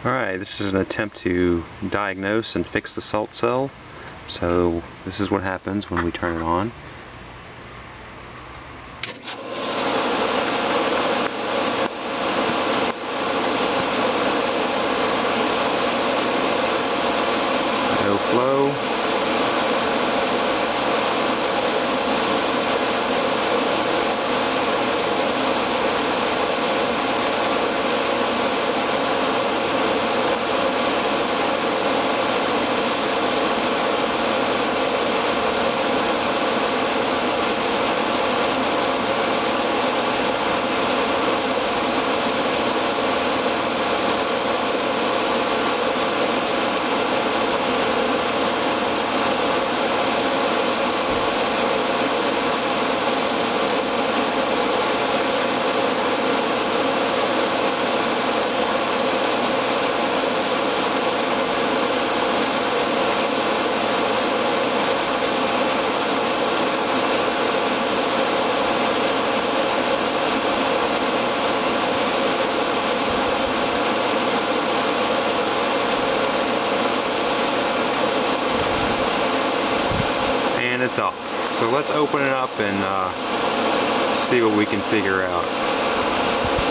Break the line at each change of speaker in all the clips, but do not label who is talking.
Alright, this is an attempt to diagnose and fix the salt cell. So this is what happens when we turn it on. No flow. It's off. So let's open it up and see what we can figure out.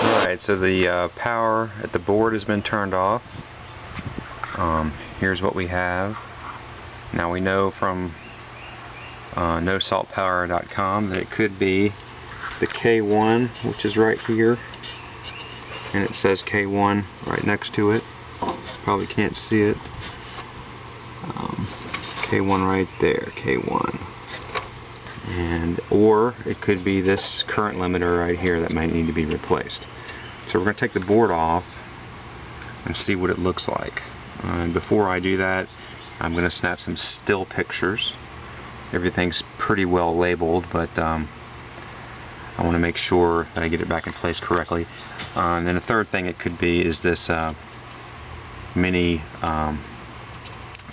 Alright, so the power at the board has been turned off. Here's what we have. Now we know from nosaltpower.com that it could be the K1, which is right here, and it says K1 right next to it. Probably can't see it. K1 right there, K1. And or it could be this current limiter right here that might need to be replaced. So we're going to take the board off and see what it looks like. And before I do that, I'm going to snap some still pictures. Everything's pretty well labeled, but I want to make sure that I get it back in place correctly. And then the third thing it could be is this mini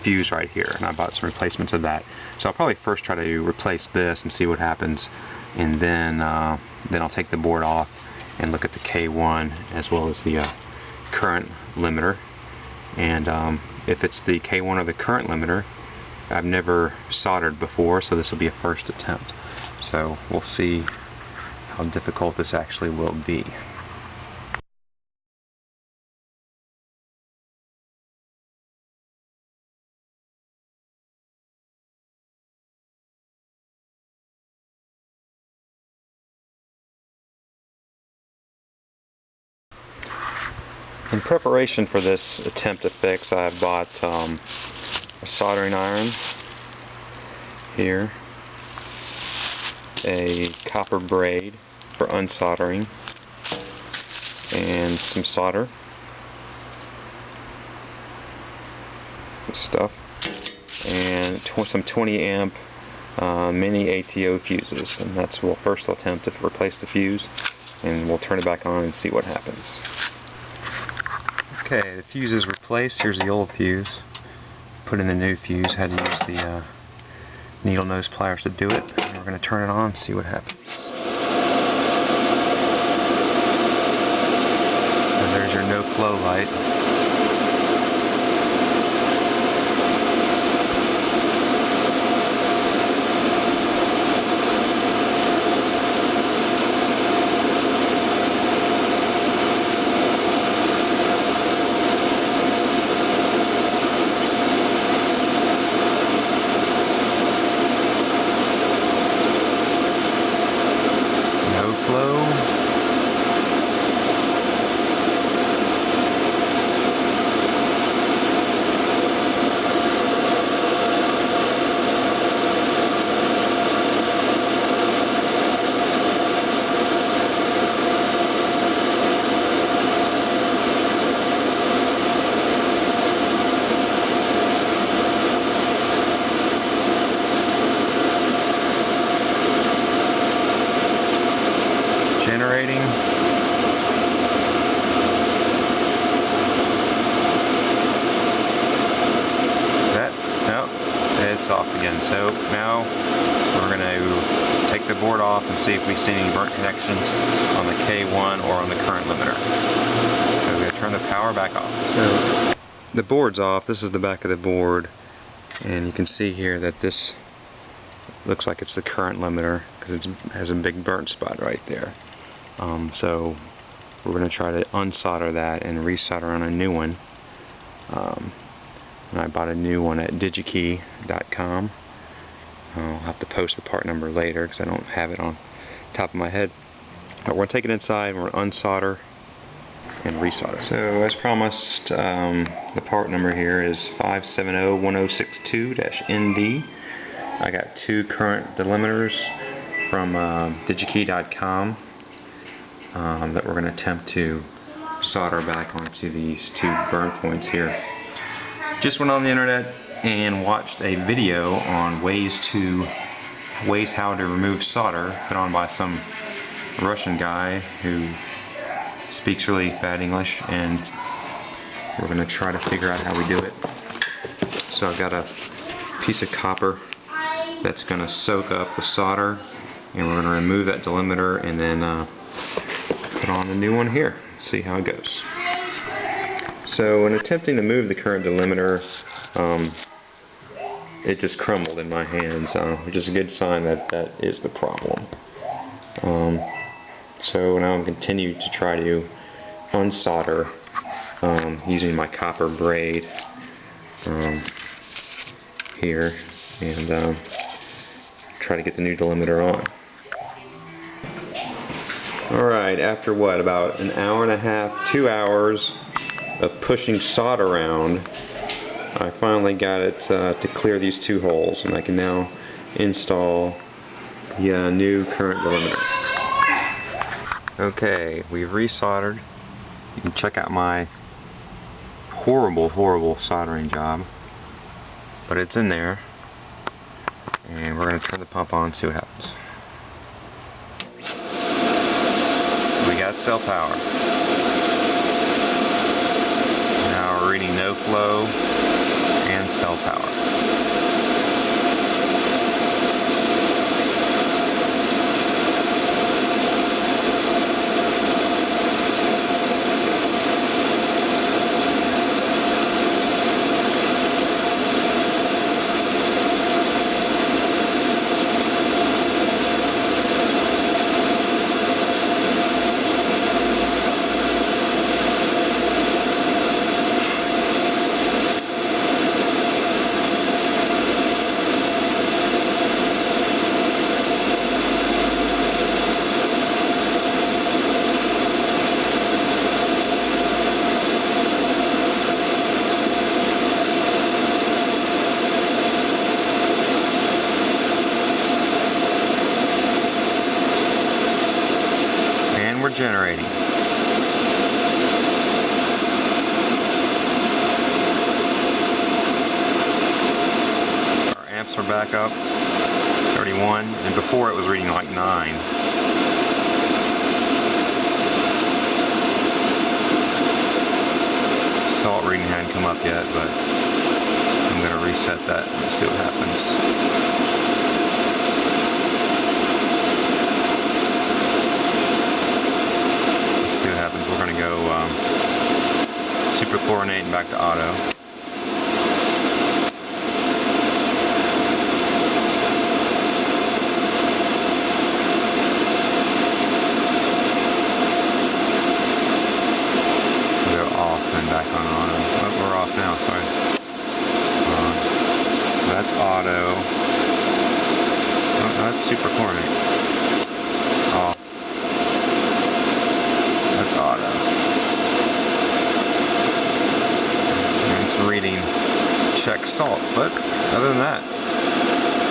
fuse right here, and I bought some replacements of that. So I'll probably first try to replace this and see what happens, and then I'll take the board off and look at the K1 as well as the current limiter. And if it's the K1 or the current limiter, I've never soldered before, so this will be a first attempt. So we'll see how difficult this actually will be. In preparation for this attempt to fix, I bought a soldering iron here, a copper braid for unsoldering, and some solder, stuff, and some 20 amp mini ATO fuses. And that's we'll first attempt to replace the fuse, and we'll turn it back on and see what happens. Okay, the fuse is replaced. Here's the old fuse. Put in the new fuse. Had to use the needle nose pliers to do it. And we're going to turn it on and see what happens. So there's your no flow light. Generating. It's off again. So now we're going to take the board off and see if we see any burnt connections on the K1 or on the current limiter. So turn the power back off. So the board's off. This is the back of the board, and you can see here that this looks like it's the current limiter because it has a big burnt spot right there. So we're going to try to unsolder that and resolder on a new one. And I bought a new one at digikey.com. I'll have to post the part number later because I don't have it on top of my head. But we're going to take it inside and we're going to unsolder and resolder. So as promised, the part number here is 5701062-ND. I got two current delimiters from digikey.com that we're going to attempt to solder back onto these two burn points here. Just went on the internet and watched a video on ways how to remove solder put on by some Russian guy who speaks really bad English, and we're going to try to figure out how we do it. So I've got a piece of copper that's going to soak up the solder, and we're going to remove that delimiter and then put on a new one here. See how it goes. So in attempting to move the current delimiter, it just crumbled in my hands, which is a good sign that that is the problem. So now I'm continuing to try to unsolder using my copper braid here, and try to get the new delimiter on. Alright, after what, about an hour and a half, 2 hours of pushing solder around, I finally got it to clear these two holes, and I can now install the new current delimiter. Okay, we've resoldered. You can check out my horrible soldering job, but it's in there, and we're going to turn the pump on and see what happens. We got cell power. Now we're reading no flow and cell power. We're generating. Our amps are back up, 31, and before it was reading like 9. Salt reading hadn't come up yet, but I'm going to reset that and see what happens. We're going to go superchlorinate and back to auto. Go off and back on auto. Oh, we're off now, sorry. That's auto. Oh, that's superchlorinate. Off. That's auto. And it's reading check salt, but other than that,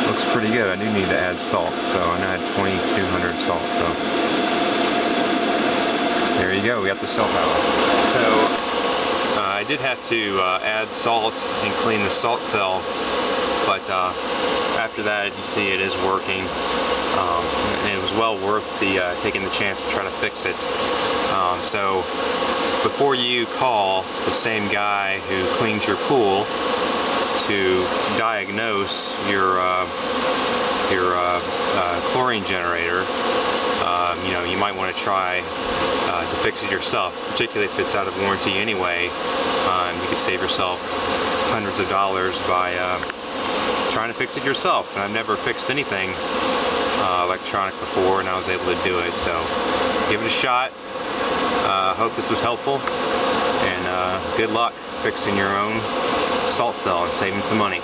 looks pretty good. I do need to add salt, so I'm going to add 2200 salt. So there you go, we got the cell power. So I did have to add salt and clean the salt cell, but after that, you see it is working. And it was well worth taking the chance to try to fix it. So before you call the same guy who cleans your pool to diagnose your chlorine generator, you might want to try to fix it yourself, particularly if it's out of warranty anyway. You could save yourself hundreds of dollars by trying to fix it yourself. And I've never fixed anything electronic before, and I was able to do it. So give it a shot. Hope this was helpful, and good luck fixing your own salt cell and saving some money.